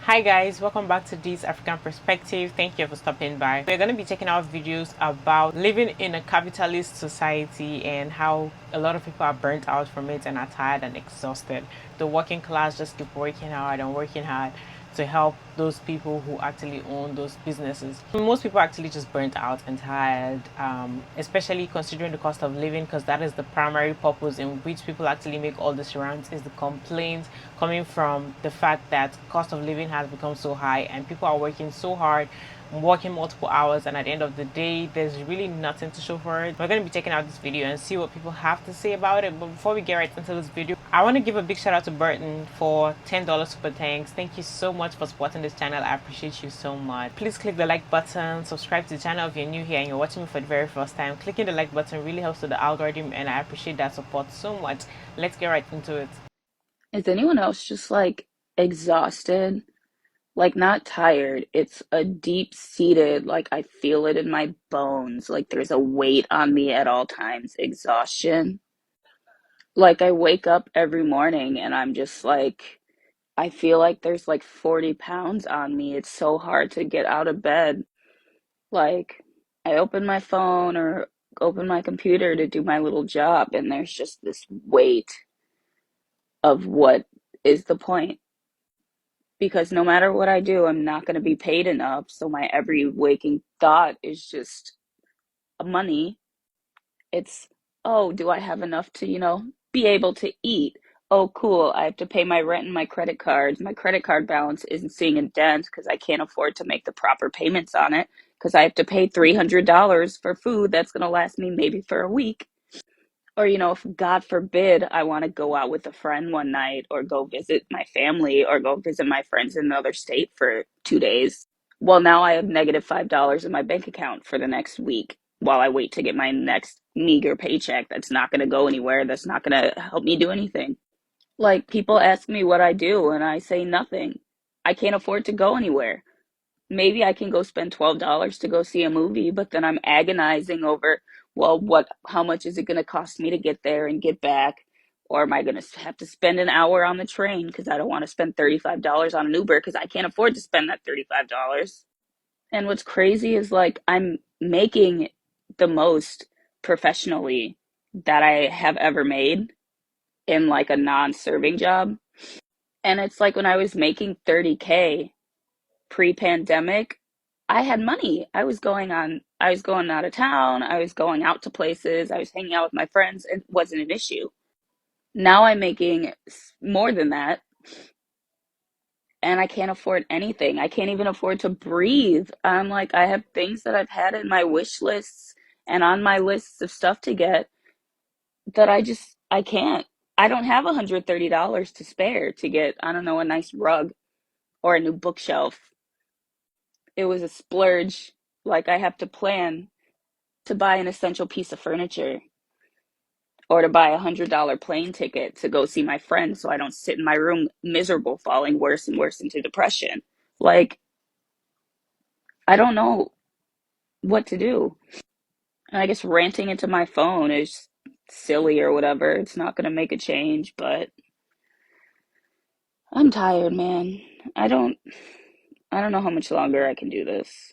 Hi guys, welcome back to this African Perspective. Thank you for stopping by. We're going to be checking out videos about living in a capitalist society and how a lot of people are burnt out from it and are tired and exhausted. The working class just keep working hard and working hard to help those people who actually own those businesses. Most people are actually just burnt out and tired, especially considering the cost of living, because that is the primary purpose in which people actually make all this rants, is the complaints coming from the fact that cost of living has become so high and people are working so hard, working multiple hours, and at the end of the day there's really nothing to show for it. We're going to be checking out this video and see what people have to say about it. But before we get right into this video, I want to give a big shout out to Burton for $10 super thanks. Thank you so much for supporting this channel. I appreciate you so much. Please click the like button, subscribe to the channel if you're new here and you're watching me for the very first time. Clicking the like button really helps with the algorithm and I appreciate that support so much. Let's get right into it. Is anyone else just like exhausted? Like not tired. It's a deep-seated, like I feel it in my bones. Like there's a weight on me at all times. Exhaustion. Like I wake up every morning and I'm just like, I feel like there's like 40 pounds on me. It's so hard to get out of bed. Like I open my phone or open my computer to do my little job and there's just this weight of what is the point? Because no matter what I do, I'm not going to be paid enough. So my every waking thought is just money. It's, oh, do I have enough to, be able to eat? Oh, cool. I have to pay my rent and my credit cards. My credit card balance isn't seeing a dent because I can't afford to make the proper payments on it because I have to pay $300 for food that's going to last me maybe for a week. Or, if God forbid I want to go out with a friend one night or go visit my family or go visit my friends in another state for 2 days. Well, now I have negative $5 in my bank account for the next week while I wait to get my next meager paycheck that's not going to go anywhere, that's not going to help me do anything. Like, people ask me what I do, and I say nothing. I can't afford to go anywhere. Maybe I can go spend $12 to go see a movie, but then I'm agonizing over, well, how much is it going to cost me to get there and get back? Or am I going to have to spend an hour on the train because I don't want to spend $35 on an Uber because I can't afford to spend that $35. And what's crazy is like I'm making the most professionally that I have ever made in like a non-serving job. And it's like when I was making 30K pre-pandemic, I had money. I was going out of town, I was going out to places, I was hanging out with my friends. It wasn't an issue. Now I'm making more than that, and I can't afford anything. I can't even afford to breathe. I'm like, I have things that I've had in my wish lists and on my lists of stuff to get that I can't. I don't have $130 to spare to get, I don't know, a nice rug or a new bookshelf. It was a splurge. Like I have to plan to buy an essential piece of furniture or to buy $100 plane ticket to go see my friends so I don't sit in my room miserable, falling worse and worse into depression. Like, I don't know what to do. And I guess ranting into my phone is silly or whatever. It's not going to make a change, but I'm tired, man. I don't I don't know how much longer I can do this.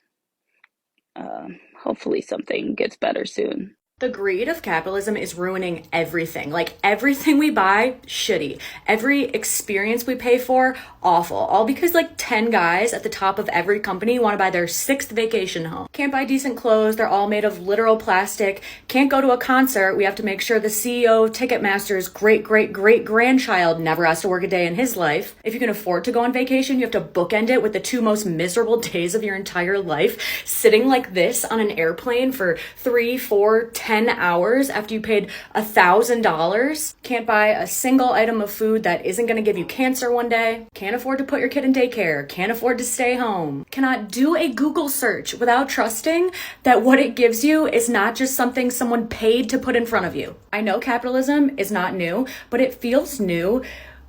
Hopefully something gets better soon. The greed of capitalism is ruining everything. Like everything we buy, shitty. Every experience we pay for, awful. All because like 10 guys at the top of every company want to buy their 6th vacation home. Can't buy decent clothes. They're all made of literal plastic. Can't go to a concert. We have to make sure the CEO of Ticketmaster's great grandchild never has to work a day in his life. If you can afford to go on vacation, you have to bookend it with the 2 most miserable days of your entire life, sitting like this on an airplane for 3, 4, 10 hours after you paid $1,000. Can't buy a single item of food that isn't going to give you cancer one day. Can't afford to put your kid in daycare. Can't afford to stay home. Cannot do a Google search without trusting that what it gives you is not just something someone paid to put in front of you. I know capitalism is not new, but it feels new.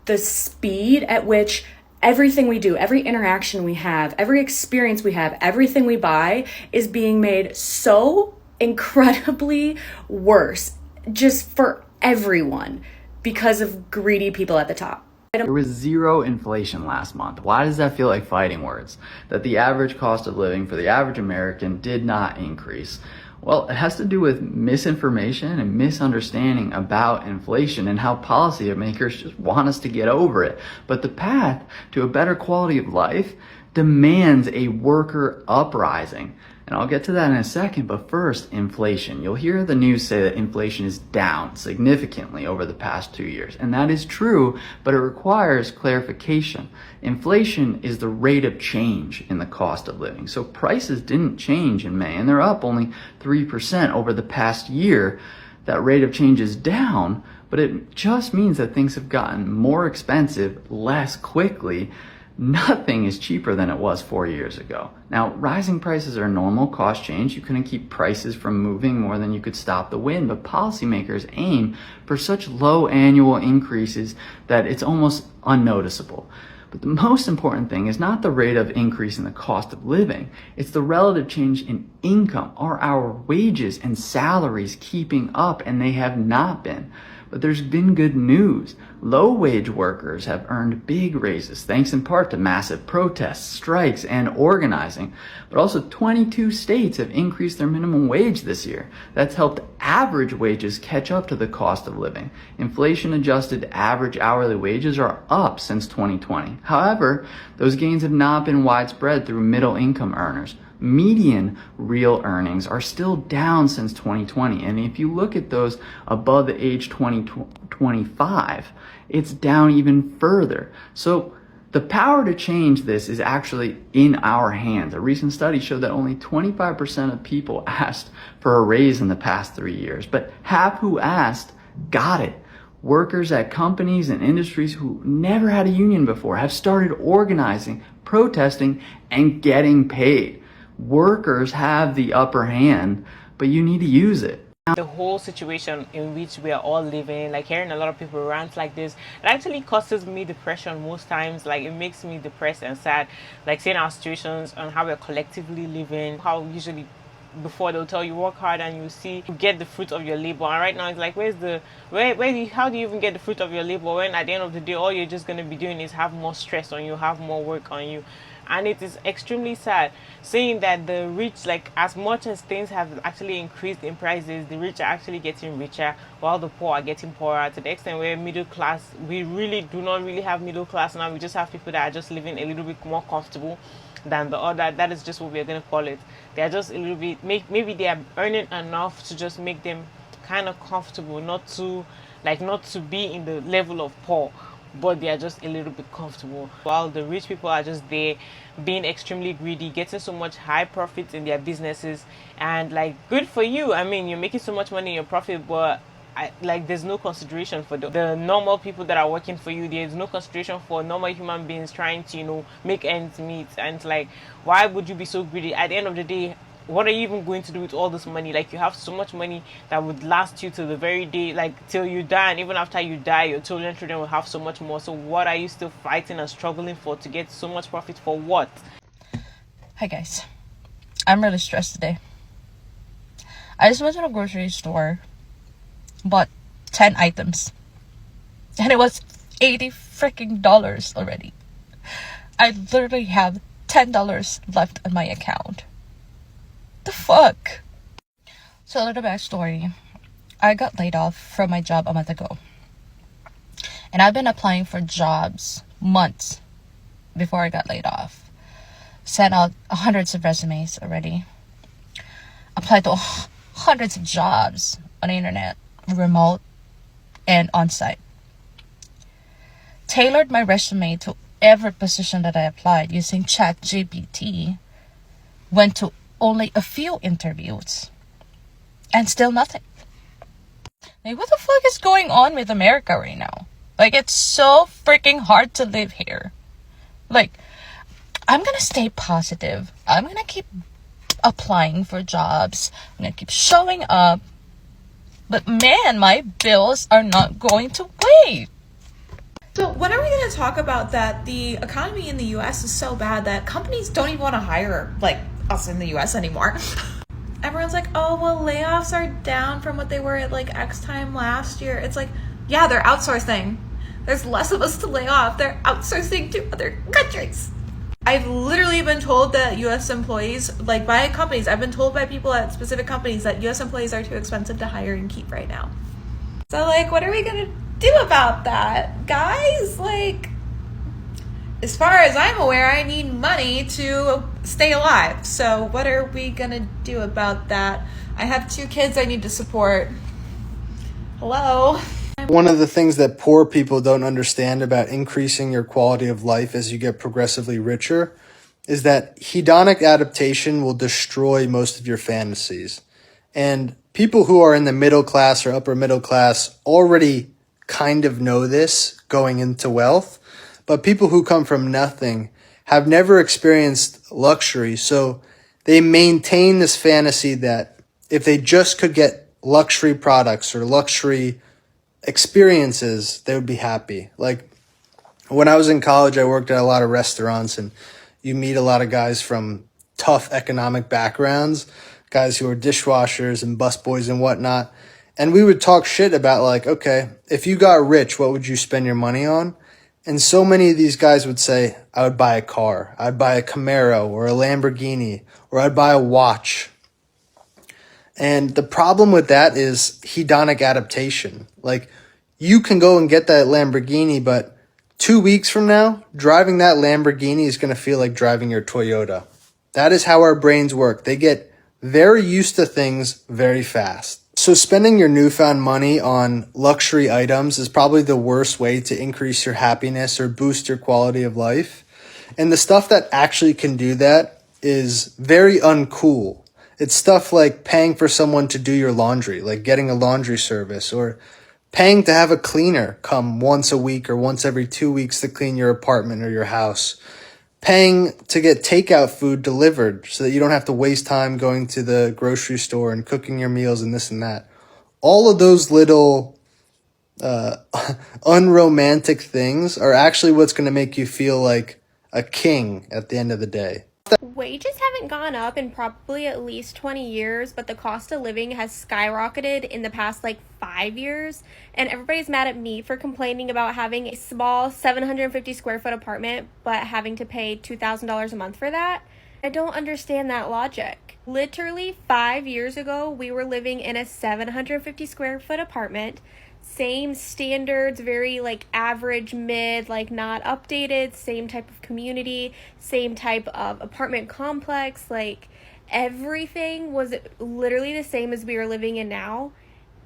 The speed at which everything we do, every interaction we have, every experience we have, everything we buy is being made so incredibly worse just for everyone because of greedy people at the top. There was zero inflation last month. Why does that feel like fighting words? That the average cost of living for the average American did not increase. Well, it has to do with misinformation and misunderstanding about inflation and how policymakers just want us to get over it. But the path to a better quality of life demands a worker uprising. And I'll get to that in a second, but first, inflation. You'll hear the news say that inflation is down significantly over the past 2 years. And that is true, but it requires clarification. Inflation is the rate of change in the cost of living. So prices didn't change in May, and they're up only 3% over the past year. That rate of change is down, but it just means that things have gotten more expensive less quickly. Nothing is cheaper than it was 4 years ago. Now, rising prices are normal cost change. You couldn't keep prices from moving more than you could stop the wind, but policymakers aim for such low annual increases that it's almost unnoticeable. But the most important thing is not the rate of increase in the cost of living. It's the relative change in income. Are our wages and salaries keeping up? And they have not been. But there's been good news. Low-wage workers have earned big raises, thanks in part to massive protests, strikes, and organizing. But also 22 states have increased their minimum wage this year. That's helped average wages catch up to the cost of living. Inflation-adjusted average hourly wages are up since 2020. However, those gains have not been widespread through middle-income earners. Median real earnings are still down since 2020. And if you look at those above the age 25, it's down even further. So the power to change this is actually in our hands. A recent study showed that only 25% of people asked for a raise in the past 3 years, but half who asked got it. Workers at companies and industries who never had a union before have started organizing, protesting, and getting paid. Workers have the upper hand, but you need to use it. The whole situation in which we are all living, like hearing a lot of people rant like this, it actually causes me depression most times. Like it makes me depressed and sad, like seeing our situations and how we're collectively living, how usually before they'll tell you work hard and you see you get the fruit of your labor, and right now it's like how do you even get the fruit of your labor when at the end of the day all you're just going to be doing is have more stress on you, have more work on you. And it is extremely sad seeing that the rich, like as much as things have actually increased in prices, the rich are actually getting richer while the poor are getting poorer, to the extent where middle class, we really do not really have middle class now. We just have people that are just living a little bit more comfortable than the other. That is just what we're going to call it. They are just a little bit, maybe they are earning enough to just make them kind of comfortable, not to be in the level of poor, but they are just a little bit comfortable, while the rich people are just there being extremely greedy, getting so much high profits in their businesses. And like, good for you. I mean, you're making so much money in your profit, but there's no consideration for the normal people that are working for you. There's no consideration for normal human beings trying to make ends meet. And it's like, why would you be so greedy? At the end of the day, what are you even going to do with all this money? Like, you have so much money that would last you till the very day, like till you die, and even after you die your children will have so much more. So what are you still fighting and struggling for, to get so much profit for what? Hi guys, I'm really stressed today. I just went to the grocery store, bought 10 items, and it was $80 freaking already. I literally have $10 left on my account. The fuck? So a little backstory. I got laid off from my job a month ago. And I've been applying for jobs months before I got laid off. Sent out hundreds of resumes already. Applied to hundreds of jobs on the internet, remote and on-site. Tailored my resume to every position that I applied using ChatGPT. Went to only a few interviews and still nothing. Like, what the fuck is going on with America right now? Like, it's so freaking hard to live here. Like, I'm gonna stay positive. I'm gonna keep applying for jobs. I'm gonna keep showing up. But man, my bills are not going to wait. So when are we going to talk about that the economy in the US is so bad that companies don't even want to hire like us in the US anymore? Everyone's like, oh, well, layoffs are down from what they were at like X time last year. It's like, yeah, they're outsourcing. There's less of us to lay off. They're outsourcing to other countries. I've literally been told that US employees, like by companies, I've been told by people at specific companies that US employees are too expensive to hire and keep right now. So like, what are we gonna do about that, guys? Like, as far as I'm aware, I need money to stay alive. So what are we gonna do about that? I have 2 kids I need to support. Hello? One of the things that poor people don't understand about increasing your quality of life as you get progressively richer is that hedonic adaptation will destroy most of your fantasies. And people who are in the middle class or upper middle class already kind of know this going into wealth, but people who come from nothing have never experienced luxury. So they maintain this fantasy that if they just could get luxury products or luxury experiences, they would be happy. Like when I was in college, I worked at a lot of restaurants, and you meet a lot of guys from tough economic backgrounds, guys who are dishwashers and busboys and whatnot. And we would talk shit about like, okay, if you got rich, what would you spend your money on? And so many of these guys would say, I would buy a car. I'd buy a Camaro or a Lamborghini, or I'd buy a watch. And the problem with that is hedonic adaptation. Like, you can go and get that Lamborghini, but 2 weeks from now, driving that Lamborghini is going to feel like driving your Toyota. That is how our brains work. They get very used to things very fast. So spending your newfound money on luxury items is probably the worst way to increase your happiness or boost your quality of life. And the stuff that actually can do that is very uncool. It's stuff like paying for someone to do your laundry, like getting a laundry service, or paying to have a cleaner come once a week or once every 2 weeks to clean your apartment or your house. Paying to get takeout food delivered so that you don't have to waste time going to the grocery store and cooking your meals and this and that. All of those little unromantic things are actually what's going to make you feel like a king at the end of the day. Wages haven't gone up in probably at least 20 years, but the cost of living has skyrocketed in the past like 5 years. And everybody's mad at me for complaining about having a small 750 square foot apartment, but having to pay $2,000 a month for that. I don't understand that logic. Literally 5 years ago, we were living in a 750 square foot apartment. Same standards, very like average, mid, like not updated, same type of community, same type of apartment complex, like everything was literally the same as we are living in now,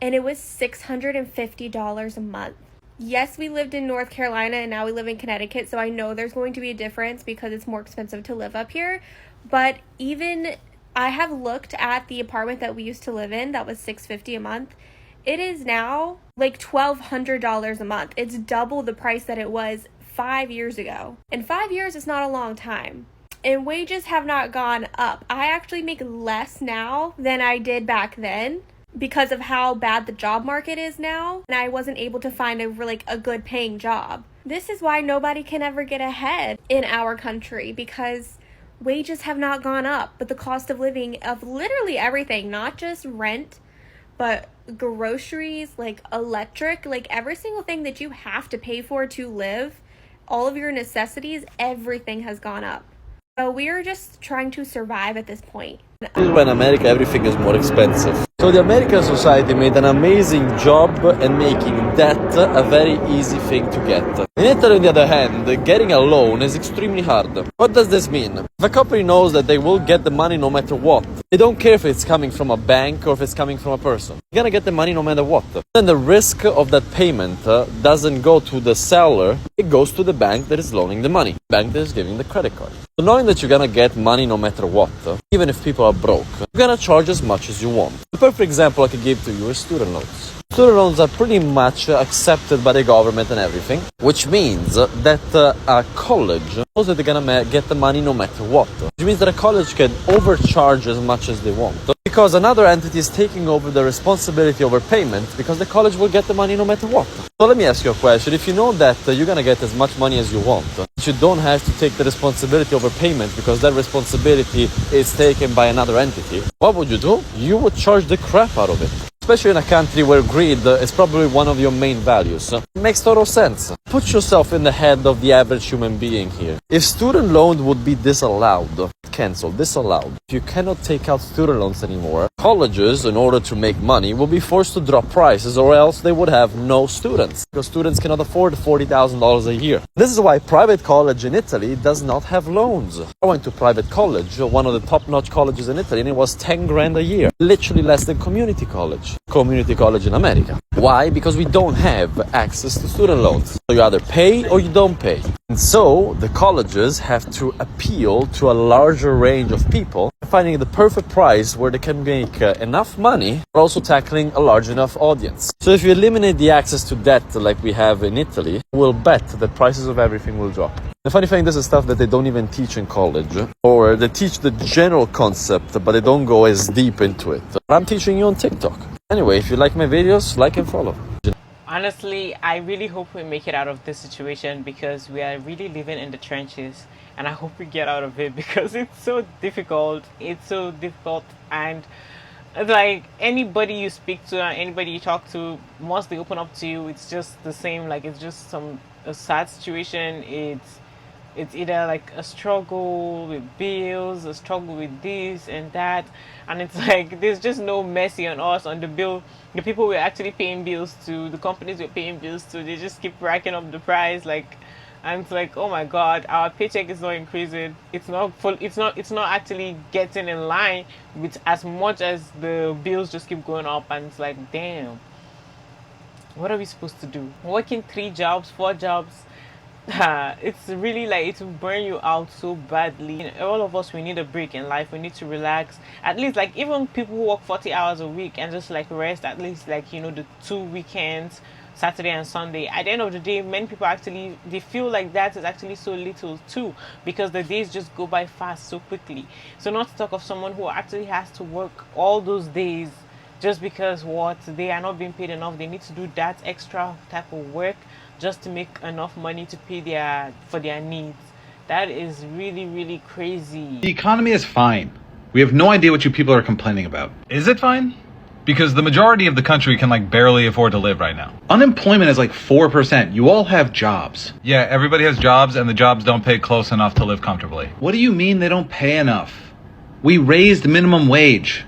and it was $650 a month. Yes, we lived in North Carolina and now we live in Connecticut, so I know there's going to be a difference because it's more expensive to live up here, but even I have looked at the apartment that we used to live in that was $650 a month. It is now like $1,200 a month. It's double the price that it was 5 years ago. And 5 years is not a long time. And wages have not gone up. I actually make less now than I did back then because of how bad the job market is now. And I wasn't able to find a good paying job. This is why nobody can ever get ahead in our country, because wages have not gone up, but the cost of living of literally everything, not just rent, but groceries, like electric, like every single thing that you have to pay for to live, all of your necessities, everything has gone up. So we are just trying to survive at this point. When America everything is more expensive. So the American society made an amazing job in making debt a very easy thing to get. In Italy, on the other hand, getting a loan is extremely hard. What does this mean? If a company knows that they will get the money no matter what, they don't care if it's coming from a bank or if it's coming from a person. You're gonna get the money no matter what. Then the risk of that payment doesn't go to the seller, it goes to the bank that is loaning the money, the bank that is giving the credit card. So knowing that you're gonna get money no matter what, even if people are broke, you're gonna charge as much as you want. The perfect example I could give to you is student loans. Student loans are pretty much accepted by the government and everything, which means that a college knows that they're gonna get the money no matter what. Which means that a college can overcharge as much as they want, because another entity is taking over the responsibility over payment, because the college will get the money no matter what. So let me ask you a question. If you know that you're gonna get as much money as you want, you don't have to take the responsibility over payment because that responsibility is taken by another entity, what would you do? You would charge the crap out of it. especially in a country where greed is probably one of your main values. It makes total sense. Put yourself in the head of the average human being here. If student loan would be disallowed, cancelled, disallowed, if you cannot take out student loans anymore, colleges, in order to make money, will be forced to drop prices, or else they would have no students, because students cannot afford $40,000 a year. This is why private college in Italy does not have loans. I went to private college, one of the top-notch colleges in Italy, and it was 10 grand a year. Literally less than community college in America. Why? Because we don't have access to student loans. So you either pay or you don't pay. And so the colleges have to appeal to a larger range of people, finding the perfect price where they can make enough money, but also tackling a large enough audience. So if you eliminate the access to debt like we have in Italy, we'll bet that prices of everything will drop. The funny thing, this is stuff that they don't even teach in college, or they teach the general concept, but they don't go as deep into it. I'm teaching you on TikTok. Anyway, if you like my videos, like and follow. Honestly, I really hope we make it out of this situation, because we are really living in the trenches, and I hope we get out of it, because it's so difficult. And like anybody you speak to and anybody you talk to, once they open up to you, it's just the same. Like, it's just a sad situation. It's either like a struggle with bills, a struggle with this and that, and it's like there's just no mercy on us, on the bill. The people we're actually paying bills to, the companies we're paying bills to, they just keep racking up the price. Like, and it's like, oh my God, our paycheck is not increasing. It's not full. It's not actually getting in line with as much as the bills just keep going up. And it's like, damn, what are we supposed to do? Working 3 jobs, 4 jobs. It's really like, it will burn you out so badly. All of us, we need a break in life. We need to relax. At least, like, even people who work 40 hours a week and just like rest, at least, like, you know, the 2 weekends, Saturday and Sunday. At the end of the day, many people actually, they feel like that is actually so little too, because the days just go by fast so quickly. So not to talk of someone who actually has to work all those days just because they are not being paid enough. They need to do that extra type of work just to make enough money to pay for their needs. That is really, really crazy. The economy is fine. We have no idea what you people are complaining about. Is it fine? Because the majority of the country can like barely afford to live right now. Unemployment is like 4%. You all have jobs. Yeah, everybody has jobs, and the jobs don't pay close enough to live comfortably. What do you mean they don't pay enough? We raised minimum wage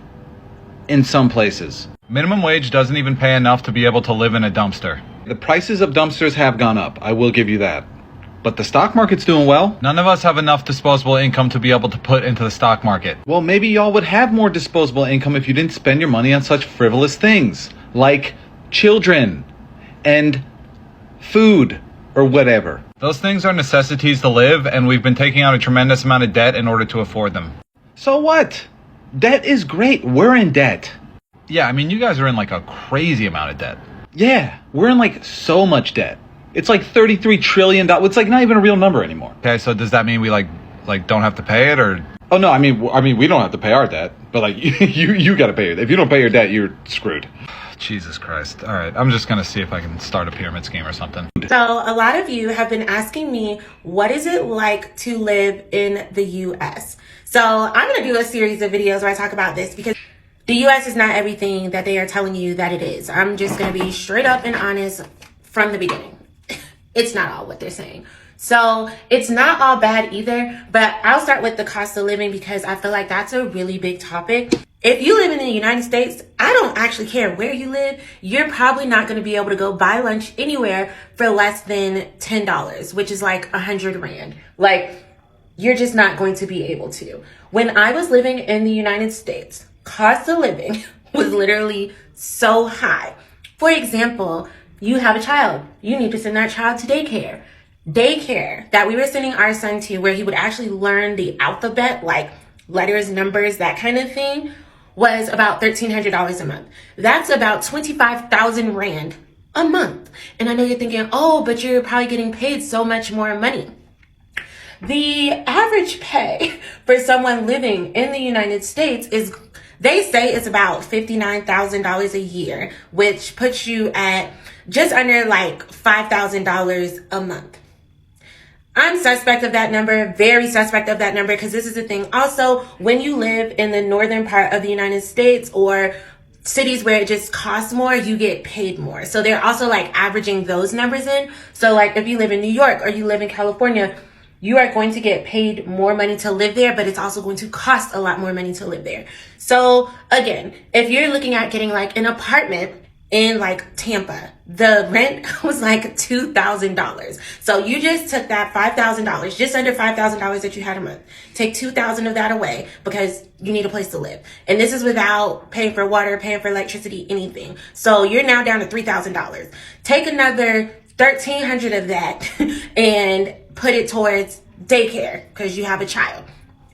in some places. Minimum wage doesn't even pay enough to be able to live in a dumpster. The prices of dumpsters have gone up, I will give you that. But the stock market's doing well. None of us have enough disposable income to be able to put into the stock market. Well, maybe y'all would have more disposable income if you didn't spend your money on such frivolous things, like children and food or whatever. Those things are necessities to live, and we've been taking out a tremendous amount of debt in order to afford them. So what? Debt is great. We're in debt. Yeah, I mean, you guys are in like a crazy amount of debt. Yeah, we're in like so much debt. It's like $33 trillion. It's like not even a real number anymore. Okay, so does that mean we like don't have to pay it, or? Oh no, I mean we don't have to pay our debt, but like you got to pay it. If you don't pay your debt, you're screwed. Jesus Christ. All right, I'm just going to see if I can start a pyramid scheme or something. So a lot of you have been asking me, what is it like to live in the US? So I'm going to do a series of videos where I talk about this, because the US is not everything that they are telling you that it is. I'm just going to be straight up and honest from the beginning. It's not all what they're saying. So it's not all bad either, but I'll start with the cost of living, because I feel like that's a really big topic. If you live in the United States, I don't actually care where you live. You're probably not going to be able to go buy lunch anywhere for less than $10, which is like 100 Rand. Like, you're just not going to be able to. When I was living in the United States, cost of living was literally so high. For example, you have a child. You need to send that child to daycare. Daycare that we were sending our son to, where he would actually learn the alphabet, like letters, numbers, that kind of thing, was about $1,300 a month. That's about 25,000 Rand a month. And I know you're thinking, oh, but you're probably getting paid so much more money. The average pay for someone living in the United States is, they say it's about $59,000 a year, which puts you at just under like $5,000 a month. I'm suspect of that number, very suspect of that number, because this is the thing. Also, when you live in the northern part of the United States, or cities where it just costs more, you get paid more. So they're also like averaging those numbers in. So like if you live in New York or you live in California, you are going to get paid more money to live there, but it's also going to cost a lot more money to live there. So again, if you're looking at getting like an apartment in like Tampa, the rent was like $2,000. So you just took that $5,000, just under $5,000 that you had a month. Take $2,000 of that away because you need a place to live. And this is without paying for water, paying for electricity, anything. So you're now down to $3,000. Take another $1,300 of that and put it towards daycare because you have a child.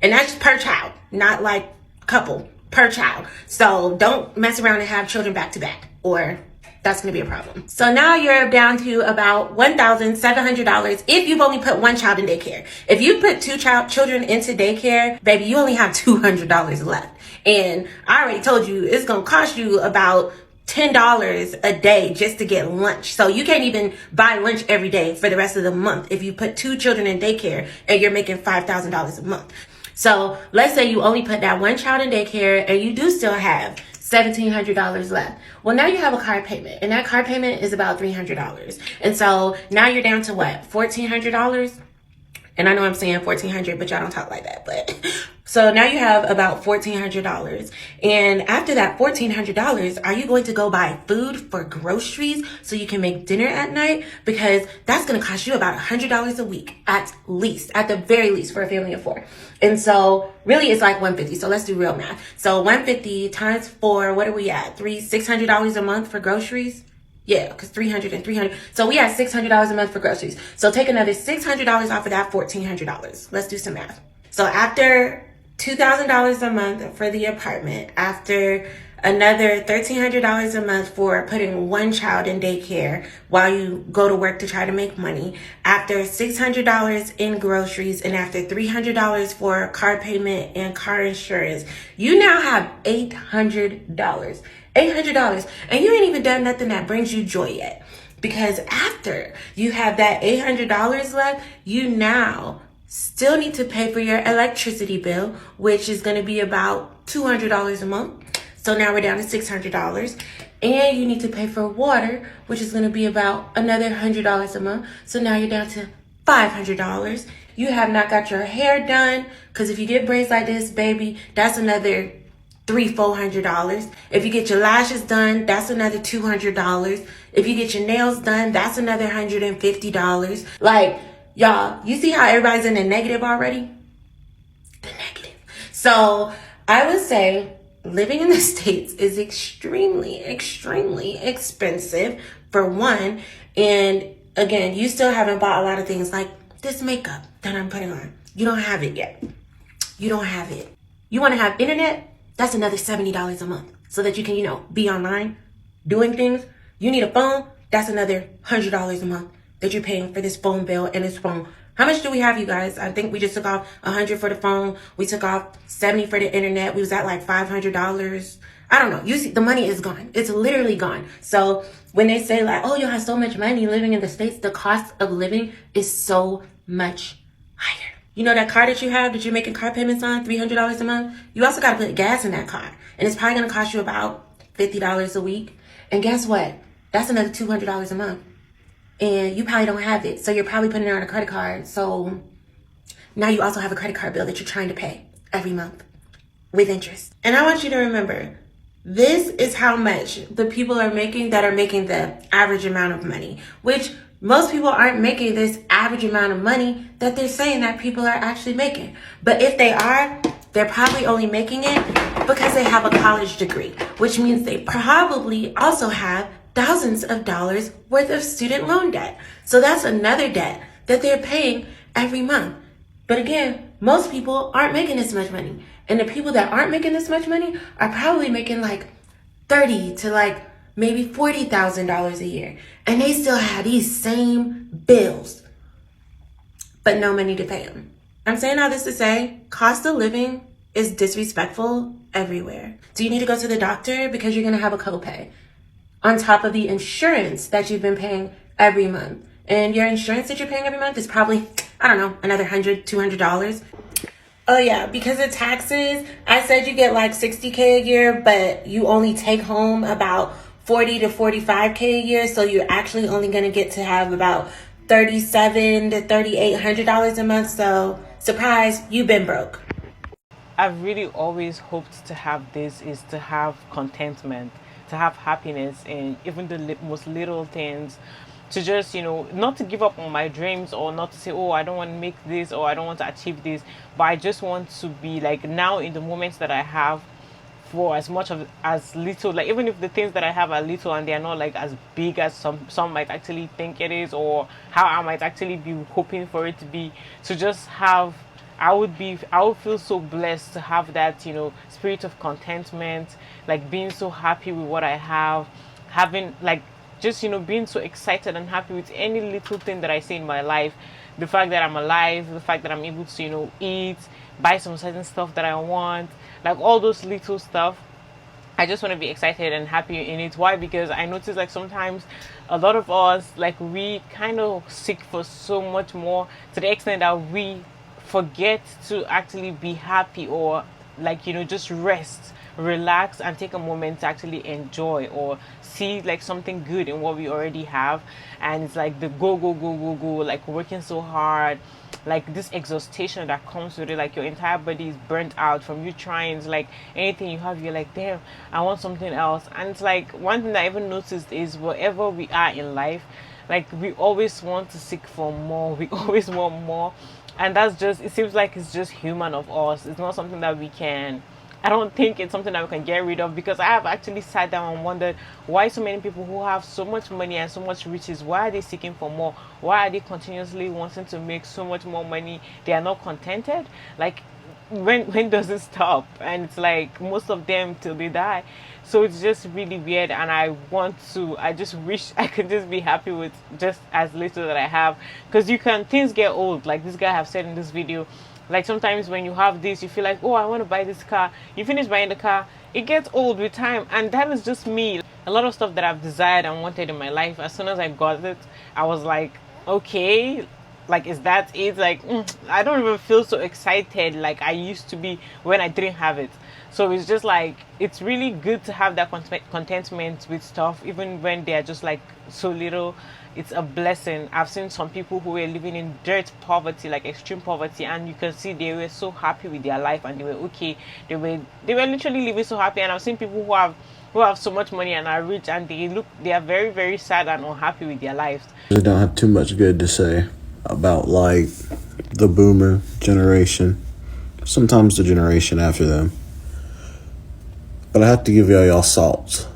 And that's per child, not like couple, per child. So don't mess around and have children back to back, or that's going to be a problem. So now you're down to about $1,700 if you've only put one child in daycare. If you put two children into daycare, baby, you only have $200 left. And I already told you it's going to cost you about $10 a day just to get lunch. So you can't even buy lunch every day for the rest of the month if you put two children in daycare and you're making $5,000 a month. So let's say you only put that one child in daycare and you do still have $1,700 left. Well, now you have a car payment, and that car payment is about $300. And so now you're down to what? $1,400? And I know I'm saying $1,400, but y'all don't talk like that. But so now you have about $1,400. And after that $1,400, are you going to go buy food for groceries so you can make dinner at night? Because that's going to cost you about $100 a week at least, at the very least, for a family of four. And so really it's like $150. So let's do real math. So $150 times 4, what are we at? $600 a month for groceries? Yeah, because 300 and 300. So we have $600 a month for groceries. So take another $600 off of that $1,400. Let's do some math. So after $2,000 a month for the apartment, after another $1,300 a month for putting one child in daycare while you go to work to try to make money, after $600 in groceries, and after $300 for car payment and car insurance, you now have $800. $800. And you ain't even done nothing that brings you joy yet. Because after you have that $800 left, you now still need to pay for your electricity bill, which is going to be about $200 a month. So now we're down to $600. And you need to pay for water, which is going to be about another $100 a month. So now you're down to $500. You have not got your hair done, because if you get braids like this, baby, that's another $300-400. If you get your lashes done, that's another $200. If you get your nails done, that's another $150. Like, y'all, you see how everybody's in the negative already? The negative. So I would say living in the States is extremely expensive, for one. And again, you still haven't bought a lot of things like this makeup that I'm putting on. You don't have it yet. You don't have it. You want to have internet? That's another $70 a month so that you can, be online doing things. You need a phone? That's another $100 a month that you're paying for this phone bill and this phone. How much do we have, you guys? I think we just took off $100 for the phone. We took off $70 for the internet. We was at like $500. I don't know. You see, the money is gone. It's literally gone. So when they say like, oh, you have so much money living in the States, the cost of living is so much higher. You know that car that you have that you're making car payments on, $300 a month? You also got to put gas in that car. And it's probably going to cost you about $50 a week. And guess what? That's another $200 a month. And you probably don't have it. So you're probably putting it on a credit card. So now you also have a credit card bill that you're trying to pay every month with interest. And I want you to remember, this is how much the people are making that are making the average amount of money, which most people aren't making this average amount of money that they're saying that people are actually making. But if they are, they're probably only making it because they have a college degree, which means they probably also have thousands of dollars worth of student loan debt. So that's another debt that they're paying every month. But again, most people aren't making this much money. And the people that aren't making this much money are probably making like $30,000 to like maybe $40,000 a year. And they still have these same bills, but no money to pay them. I'm saying all this to say, cost of living is disrespectful everywhere. Do you need to go to the doctor? Because you're going to have a copay on top of the insurance that you've been paying every month. And your insurance that you're paying every month is probably, I don't know, another $100-200. Oh yeah, because of taxes, I said you get like 60K a year, but you only take home about 40 to 45K a year, so you're actually only going to get to have about 37 to $3,800 a month. So, surprise, you've been broke. I've really always hoped to have this, is to have contentment, to have happiness in even the most little things, to just, not to give up on my dreams, or not to say, oh, I don't want to make this, or I don't want to achieve this, but I just want to be like now in the moments that I have, for as much of as little, like even if the things that I have are little and they are not like as big as some might actually think it is, or how I might actually be hoping for it to be, to just have, I would feel so blessed to have that, spirit of contentment, like being so happy with what I have, having like just, being so excited and happy with any little thing that I see in my life. The fact that I'm alive, the fact that I'm able to, eat, buy some certain stuff that I want, like all those little stuff. I just want to be excited and happy in it. Why? Because I notice like sometimes a lot of us, like we kind of seek for so much more, to the extent that we forget to actually be happy, or like, just rest, relax, and take a moment to actually enjoy or see like something good in what we already have. And it's like the go go go go go, like working so hard, like this exhaustion that comes with it, like your entire body is burnt out from you trying. It's like anything you have, you're like, damn, I want something else. And it's like one thing that I even noticed is wherever we are in life, like we always want to seek for more, we always want more. And that's just, it seems like it's just human of us. It's not something that we can, I don't think it's something that we can get rid of, because I have actually sat down and wondered why so many people who have so much money and so much riches, why are they seeking for more? Why are they continuously wanting to make so much more money? They are not contented. Like, when does it stop? And it's like most of them till they die. So it's just really weird, and I just wish I could just be happy with just as little that I have, because things get old, like this guy have said in this video. Like sometimes when you have this, you feel like, oh, I want to buy this car. You finish buying the car, it gets old with time. And that is just me. A lot of stuff that I've desired and wanted in my life, as soon as I got it, I was like, okay, like, is that it? Like, I don't even feel so excited like I used to be when I didn't have it. So it's just like, it's really good to have that contentment with stuff, even when they are just like so little. It's a blessing. I've seen some people who were living in dirt poverty, like extreme poverty, and you can see they were so happy with their life, and they were okay. They were literally living so happy. And I've seen people who have so much money and are rich, and they are very, very sad and unhappy with their lives. I don't have too much good to say about like the boomer generation, sometimes the generation after them. But I have to give y'all salts.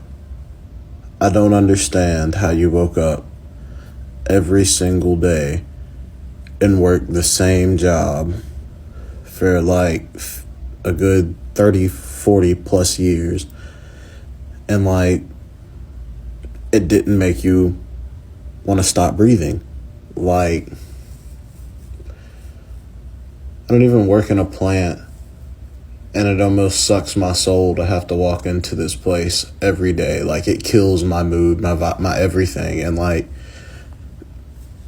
I don't understand how you woke up every single day and worked the same job for like a good 30, 40 plus years, and like it didn't make you want to stop breathing. Like, I don't even work in a plant, and it almost sucks my soul to have to walk into this place every day. Like, it kills my mood, my everything. And like,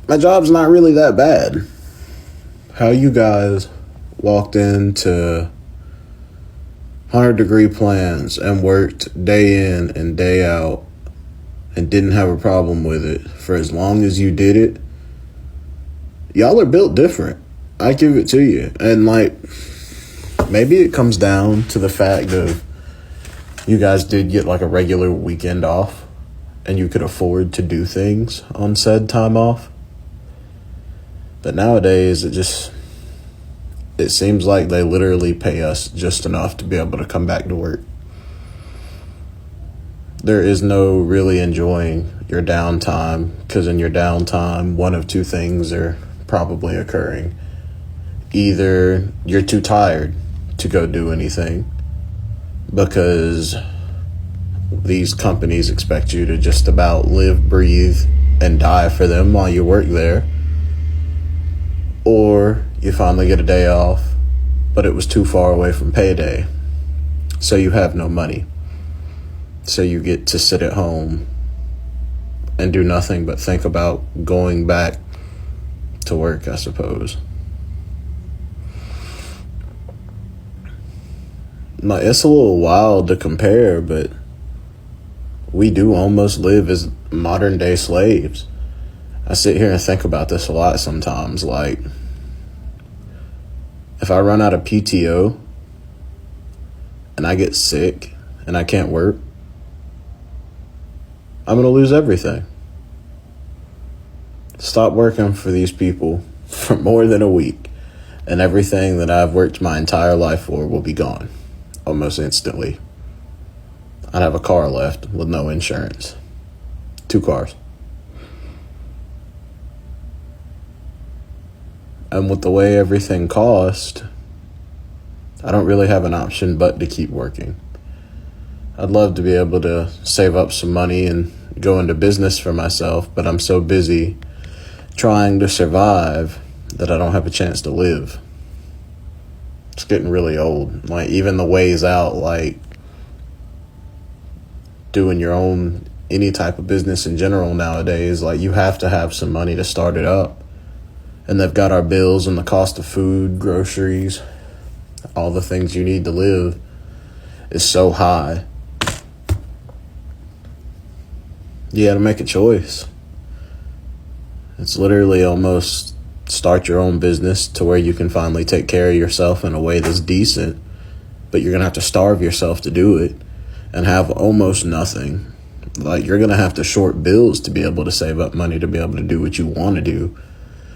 my job's not really that bad. How you guys walked into 100-degree plants and worked day in and day out and didn't have a problem with it for as long as you did it, y'all are built different. I give it to you. And like, maybe it comes down to the fact of you guys did get like a regular weekend off and you could afford to do things on said time off. But nowadays, it seems like they literally pay us just enough to be able to come back to work. There is no really enjoying your downtime, because in your downtime, one of two things are probably occurring. Either you're too tired to go do anything because these companies expect you to just about live, breathe, and die for them while you work there, or you finally get a day off, but it was too far away from payday, so you have no money. So you get to sit at home and do nothing but think about going back to work, I suppose. Like, it's a little wild to compare, but we do almost live as modern day slaves. I sit here and think about this a lot sometimes. Like, if I run out of PTO and I get sick and I can't work, I'm going to lose everything. Stop working for these people for more than a week, and everything that I've worked my entire life for will be gone almost instantly. I'd have a car left with no insurance. 2 cars. And with the way everything costs, I don't really have an option but to keep working. I'd love to be able to save up some money and go into business for myself, but I'm so busy trying to survive that I don't have a chance to live. It's getting really old. Like, even the ways out, like doing your own, any type of business in general nowadays, like, you have to have some money to start it up. And they've got our bills and the cost of food, groceries, all the things you need to live is so high. You got to make a choice. It's literally almost start your own business to where you can finally take care of yourself in a way that's decent, but you're going to have to starve yourself to do it and have almost nothing. Like, you're going to have to short bills to be able to save up money to be able to do what you want to do.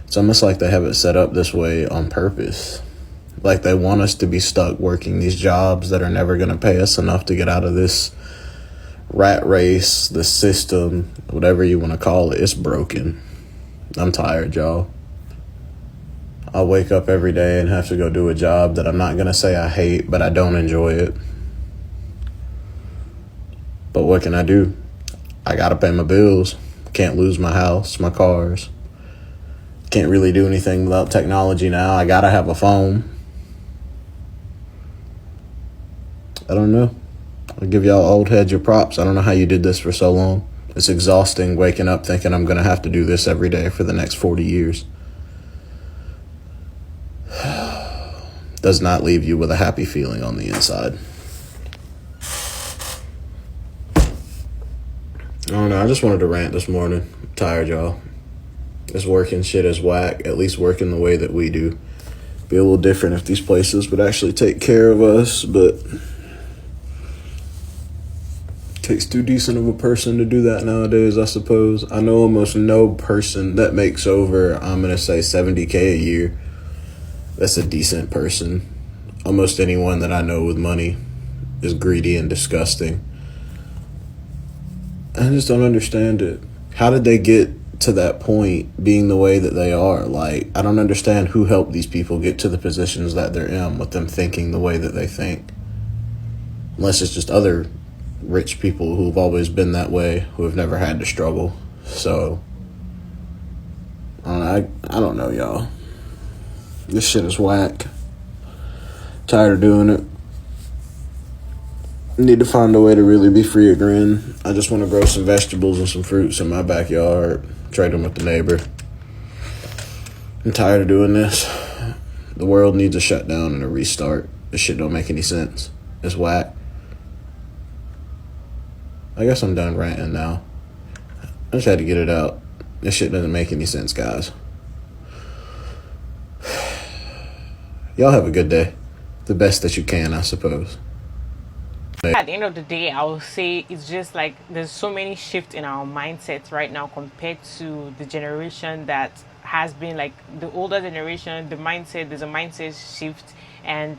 It's almost like they have it set up this way on purpose. Like, they want us to be stuck working these jobs that are never going to pay us enough to get out of this rat race, the system, whatever you want to call it. It's broken. I'm tired, y'all. I wake up every day and have to go do a job that I'm not going to say I hate, but I don't enjoy it. But what can I do? I got to pay my bills. Can't lose my house, my cars. Can't really do anything without technology now. I got to have a phone. I don't know. I'll give y'all old heads your props. I don't know how you did this for so long. It's exhausting waking up thinking I'm going to have to do this every day for the next 40 years. Does not leave you with a happy feeling on the inside. I don't know. I just wanted to rant this morning. I'm tired, y'all. This working shit is whack. At least working the way that we do. Be a little different if these places would actually take care of us, but takes too decent of a person to do that nowadays, I suppose. I know almost no person that makes over, I'm going to say, $70K a year. That's a decent person. Almost anyone that I know with money is greedy and disgusting. I just don't understand it. How did they get to that point being the way that they are? Like, I don't understand who helped these people get to the positions that they're in with them thinking the way that they think. Unless it's just other rich people who've always been that way, who have never had to struggle. So, I don't know, y'all. This shit is whack. Tired of doing it. Need to find a way to really be free of grin. I just want to grow some vegetables and some fruits in my backyard. Trade them with the neighbor. I'm tired of doing this. The world needs a shutdown and a restart. This shit don't make any sense. It's whack. I guess I'm done ranting now. I just had to get it out. This shit doesn't make any sense, guys. Y'all have a good day. The best that you can, I suppose. At the end of the day, I will say it's just like there's so many shifts in our mindsets right now compared to the generation that has been like the older generation. The mindset, there's a mindset shift, and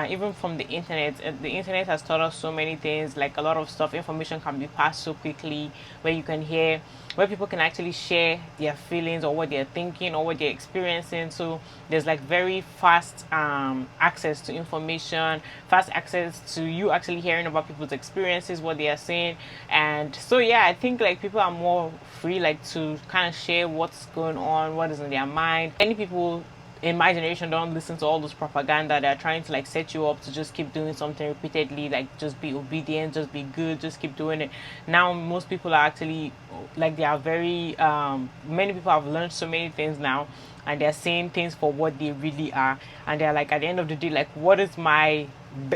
even from the internet, the internet has taught us so many things. Like, a lot of stuff, information can be passed so quickly, where you can hear, where people can actually share their feelings or what they're thinking or what they're experiencing. So there's like very fast access to information, fast access to you actually hearing about people's experiences, what they are saying. And so yeah, I think like people are more free, like, to kind of share what's going on, what is in their mind. Many people in my generation don't listen to all this propaganda. They're trying to like set you up to just keep doing something repeatedly, like just be obedient, just be good, just keep doing it. Now most people are actually like, they are very many people have learned so many things now, and they're saying things for what they really are, and they're like, at the end of the day, like, what is my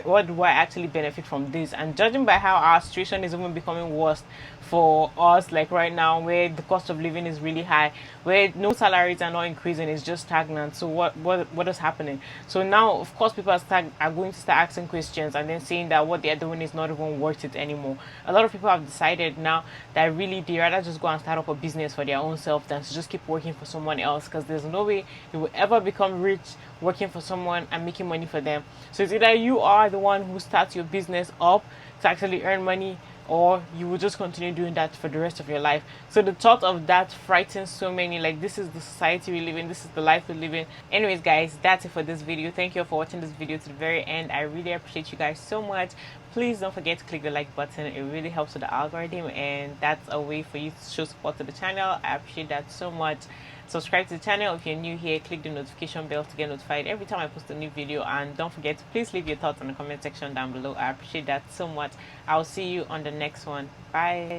what do I actually benefit from this? And judging by how our situation is even becoming worse for us, like right now, where the cost of living is really high, where no salaries are not increasing, it's just stagnant. So what is happening? So now, of course, people are going to start asking questions and then saying that what they're doing is not even worth it anymore. A lot of people have decided now that really they rather just go and start up a business for their own self than to just keep working for someone else, because there's no way you will ever become rich working for someone and making money for them. So it's either you are the one who starts your business up to actually earn money, or you will just continue doing that for the rest of your life. So the thought of that frightens so many. Like, this is the society we live in, this is the life we live in. Anyways guys, that's it for this video. Thank you for watching this video to the very end. I really appreciate you guys so much. Please don't forget to click the like button. It really helps with the algorithm, and that's a way for you to show support to the channel. I appreciate that so much. Subscribe to the channel if you're new here. Click the notification bell to get notified every time I post a new video, and don't forget to please leave your thoughts in the comment section down below. I appreciate that so much. I'll see you on the next one. Bye.